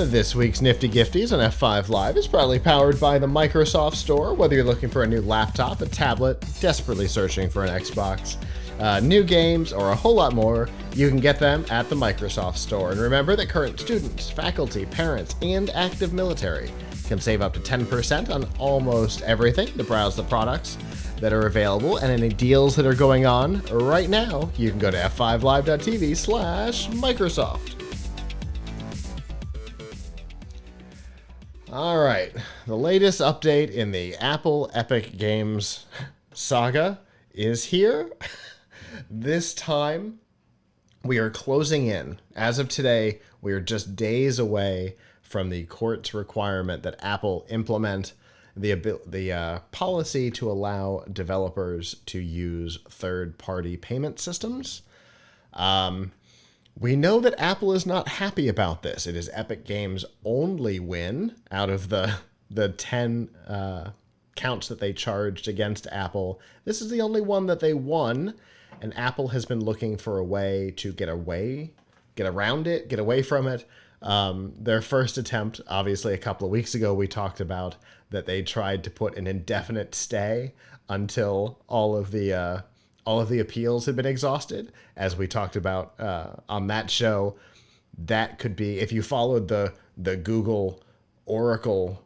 This week's Nifty Gifties on F5 Live is proudly powered by the Microsoft Store. Whether you're looking for a new laptop, a tablet, desperately searching for an Xbox, new games, or a whole lot more, you can get them at the Microsoft Store. And remember that current students, faculty, parents, and active military can save up to 10% on almost everything to browse the products that are available and any deals that are going on right now. You can go to f5live.tv/Microsoft. All right, the latest update in the Apple Epic Games saga is here. This time, we are closing in. As of today, we are just days away from the court's requirement that Apple implement the policy to allow developers to use third-party payment systems. We know that Apple is not happy about this. It is Epic Games' only win out of the 10 counts that they charged against Apple. This is the only one that they won, and Apple has been looking for a way to get around it, get away from it. Their first attempt, obviously a couple of weeks ago, we talked about that they tried to put an indefinite stay until all of the appeals had been exhausted. As we talked about on that show, that could be, if you followed the Google Oracle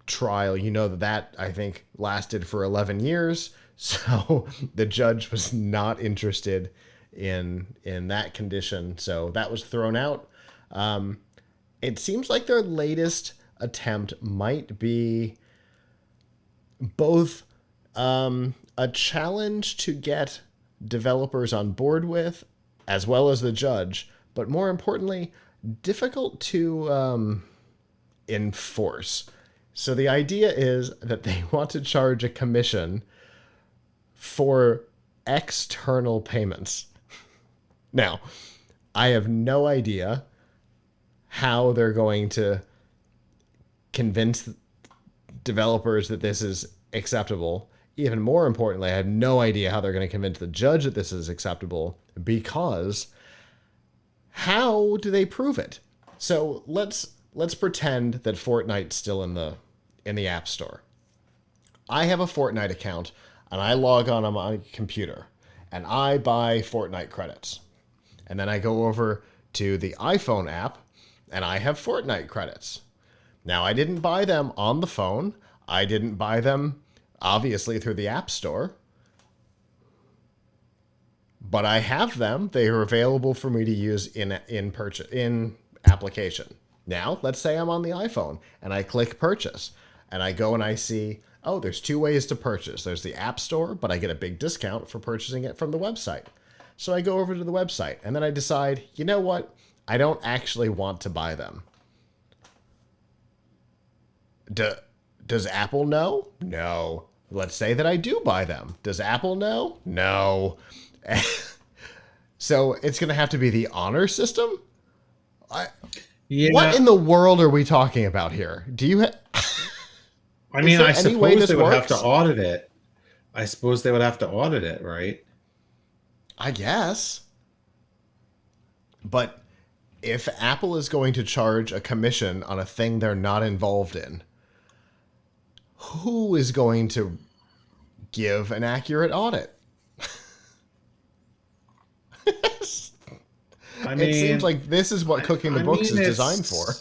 trial, you know that I think lasted for 11 years. So the judge was not interested in that condition. So that was thrown out. It seems like their latest attempt might be both a challenge to get developers on board with, as well as the judge, but more importantly, difficult to enforce. So the idea is that they want to charge a commission for external payments. Now, I have no idea how they're going to convince developers that this is acceptable. Even more importantly, I have no idea how they're going to convince the judge that this is acceptable, because how do they prove it? So let's pretend that Fortnite's still in the App Store. I have a Fortnite account and I log on my computer and I buy Fortnite credits. And then I go over to the iPhone app and I have Fortnite credits. Now, I didn't buy them on the phone. I didn't buy them, obviously, through the App Store. But I have them. They are available for me to use in application. Now, let's say I'm on the iPhone and I click purchase. And I go and I see, oh, there's two ways to purchase. There's the App Store, but I get a big discount for purchasing it from the website. So I go over to the website and then I decide, you know what? I don't actually want to buy them. Does Apple know? No. Let's say that I do buy them. Does Apple know? No. So it's going to have to be the honor system? Yeah. What in the world are we talking about here? Do you I mean, I suppose they would have to audit it. Right? I guess. But if Apple is going to charge a commission on a thing they're not involved in, who is going to give an accurate audit? It seems like this is what cooking the books is designed for.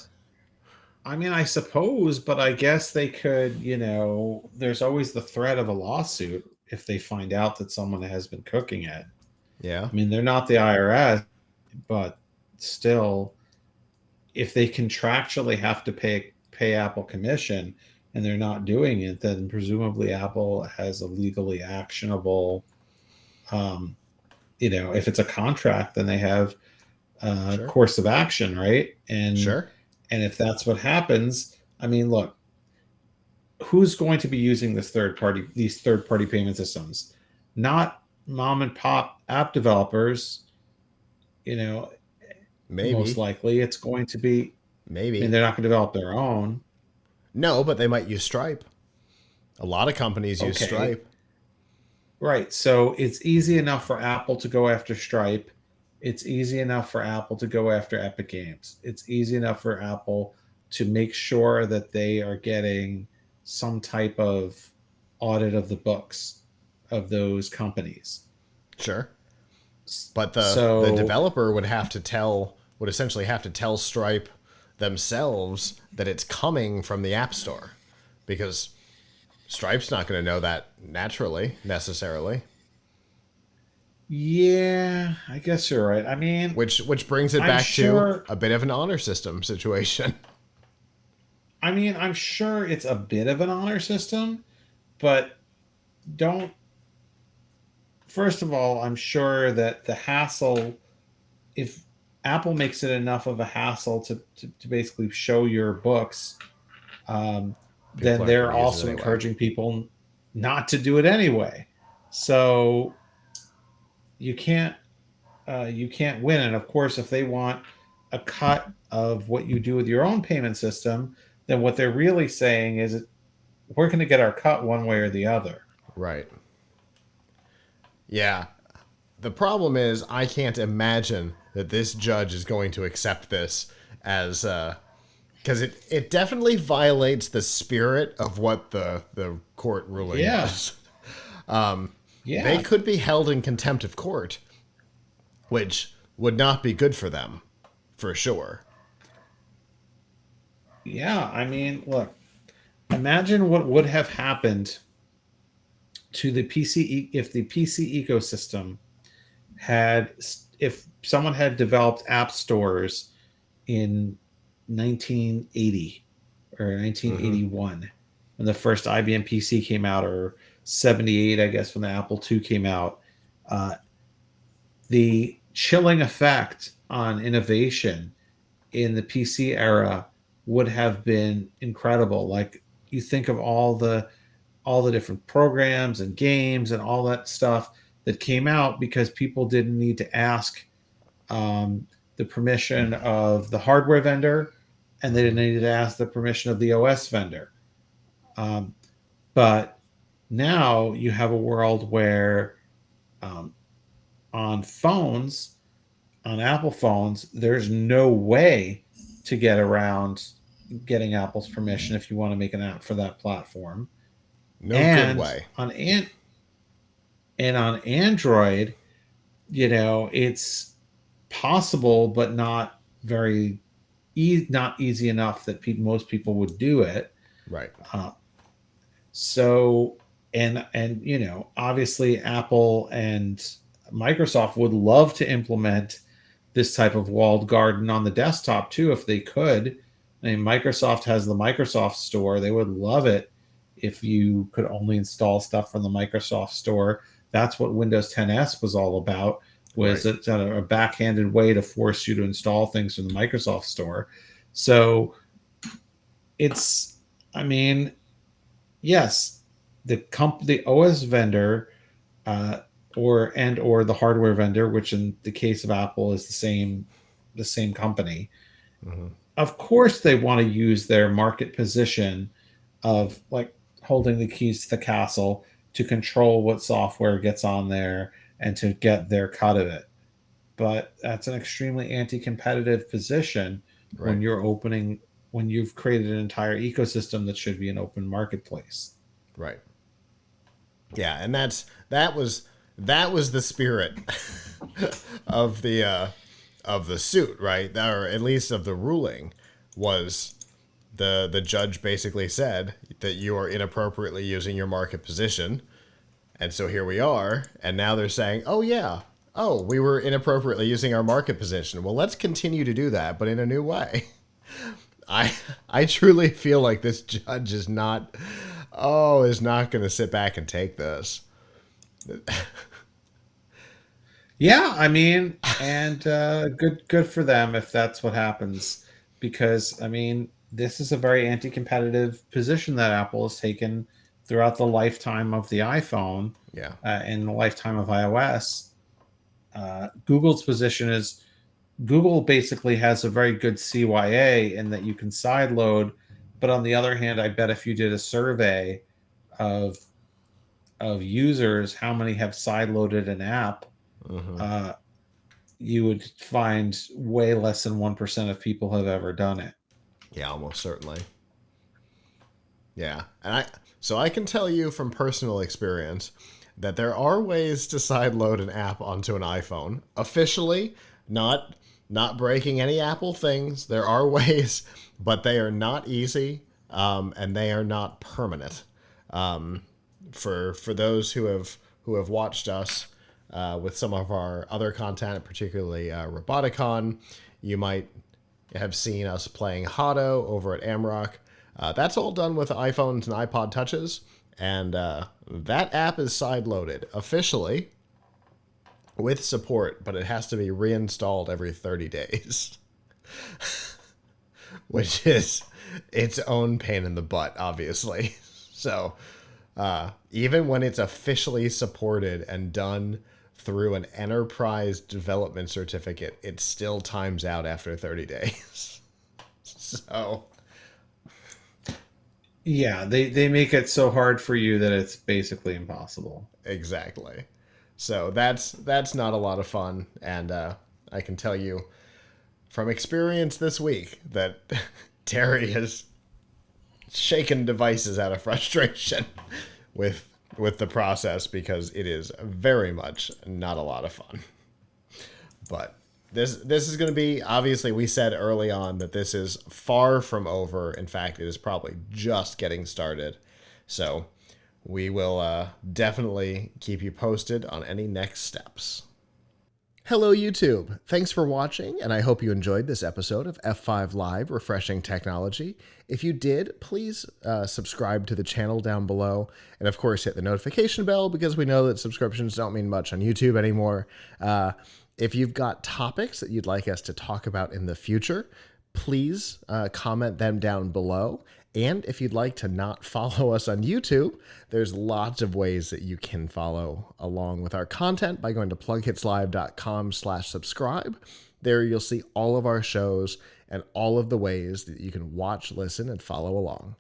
I mean, I suppose, but I guess they could, there's always the threat of a lawsuit if they find out that someone has been cooking it. Yeah. I mean, they're not the IRS, but still, if they contractually have to pay Apple commission and they're not doing it, then presumably Apple has a legally actionable, if it's a contract, then they have a course of action, right? And sure. And if that's what happens, I mean, look, who's going to be using these third-party payment systems? Not mom and pop app developers, maybe. Most likely it's going to be, maybe. And they're not going to develop their own. No, but they might use Stripe. A lot of companies use Stripe. Right. So it's easy enough for Apple to go after Stripe. It's easy enough for Apple to go after Epic Games. It's easy enough for Apple to make sure that they are getting some type of audit of the books of those companies. Sure. But the So, developer would essentially have to tell Stripe themselves that it's coming from the App Store, because Stripe's not going to know that naturally necessarily. yeah, I guess you're right. I mean, Which brings it I'm back to sure a bit of an honor system situation. I'm sure it's a bit of an honor system, but don't first of all, I'm sure that the hassle, if Apple makes it enough of a hassle to basically show your books, People then aren't going they're to use it also anyway. encouraging people not to do it anyway. So you can't you can't win. And of course, if they want a cut of what you do with your own payment system, then what they're really saying is we're going to get our cut one way or the other. Right. Yeah. The problem is I can't imagine that this judge is going to accept this as because it definitely violates the spirit of what the court ruling Yeah, was. They yeah, could be held in contempt of court, which would not be good for them, for sure. yeah. I mean, look, imagine what would have happened to the PC if the PC ecosystem had if someone had developed app stores in 1980 or Mm-hmm. 1981 when the first IBM PC came out, or 78, I guess, when the Apple II came out. Uh, the chilling effect on innovation in the PC era would have been incredible. Like, you think of all the different programs and games and all that stuff that came out because people didn't need to ask um, the permission of the hardware vendor, and they Mm-hmm. didn't need to ask the permission of the OS vendor. Um, but now you have a world where um, on phones, on Apple phones, there's no way to get around getting Apple's permission if you want to make an app for that platform. No good And way. on Android, it's possible, but not very not easy enough that most people would do it. Right. Uh, so and obviously Apple and Microsoft would love to implement this type of walled garden on the desktop too if they could. I mean, Microsoft has the Microsoft Store. They would love it if you could only install stuff from the Microsoft Store. That's what Windows 10s was all about. Was Right. it a backhanded way to force you to install things from the Microsoft Store? So it's, I mean, yes, the OS vendor, uh, or the hardware vendor, which in the case of Apple is the same company. Mm-hmm. Of course, they want to use their market position of like holding the keys to the castle to control what software gets on there and to get their cut of it. But that's an extremely anti-competitive position Right. when you've created an entire ecosystem that should be an open marketplace. Right. Yeah, and that was the spirit of the suit, right? Or at least of the ruling was the judge basically said that you are inappropriately using your market position. And so here we are, and now they're saying, "Oh yeah. Oh, we were inappropriately using our market position. Well, let's continue to do that, but in a new way." I I truly feel like this judge is not going to sit back and take this. Yeah, I mean, and good for them if that's what happens, because I mean, this is a very anti-competitive position that Apple has taken throughout the lifetime of the iPhone Yeah. and the lifetime of iOS. Google's position is Google basically has a very good CYA in that you can sideload, but on the other hand, I bet if you did a survey of users, how many have sideloaded an app, Mm-hmm. uh, you would find way less than 1% of people have ever done it. Yeah, almost certainly. Yeah. So I can tell you from personal experience that there are ways to sideload an app onto an iPhone. Officially, not breaking any Apple things. There are ways, but they are not easy, and they are not permanent. For those who have watched us with some of our other content, particularly Roboticon, you might have seen us playing Hotto over at Amrock. That's all done with iPhones and iPod Touches, and that app is sideloaded officially with support, but it has to be reinstalled every 30 days, which is its own pain in the butt, obviously. So even when it's officially supported and done through an enterprise development certificate, it still times out after 30 days. So yeah, they make it so hard for you that it's basically impossible. exactly. So that's not a lot of fun, and I can tell you from experience this week that Terry has shaken devices out of frustration with the process, because it is very much not a lot of fun. But this is going to be, obviously, we said early on that this is far from over. In fact, it is probably just getting started. So we will definitely keep you posted on any next steps. Hello, YouTube. Thanks for watching, and I hope you enjoyed this episode of F5 Live Refreshing Technology. If you did, please subscribe to the channel down below, and of course hit the notification bell, because we know that subscriptions don't mean much on YouTube anymore. If you've got topics that you'd like us to talk about in the future, please comment them down below. And if you'd like to not follow us on YouTube, there's lots of ways that you can follow along with our content by going to plughitslive.com/subscribe. There you'll see all of our shows and all of the ways that you can watch, listen, and follow along.